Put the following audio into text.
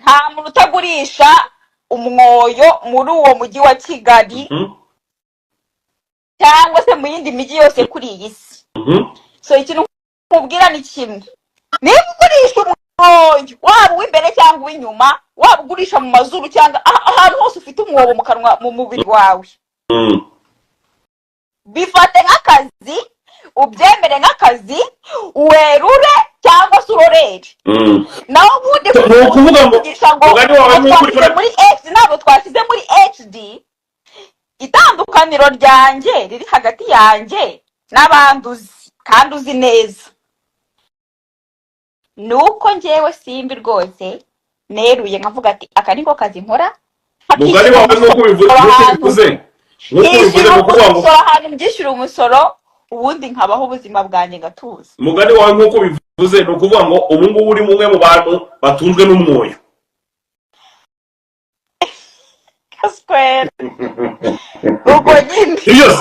nta muntu utagurisha umwoyo muri uwo mujyi wa Kigali cyangwa se mu yindi mijyi yose kuri iyi si. So ikintu nkubwira ni kimwe, niba ugurisha umwoyo waba uw'imbere cyangwa uw'inyuma, waba ugurisha mu mazuru cyangwa ahantu hose ufite umwobo mu kanwa mu mubiri wawe, bifate nk'akazi, ubyemere nk'akazi, werure cyangwa se urorere. Naho ubundi kuvugisha ngo twashyize muri HD, ntabwo twashyize muri HD. Itandukaniro ryanjye riri hagati yanjye n'abanduzi kandi uzi neza nuko njyewe Simbi rwose neruye nkavuga ati aka niko kazi nkora. Mugari wawe nuko bivuze ahantu mbyishyura umusoro ubundi nkabaho ubuzima bwanjye gatuza. Mugari wawe nuko bivuze no kuvuga ngo ubu ngubu uri mumwe mu bantu batunzwe n'umwoyo. Kaskwera ubwo nyine Yes.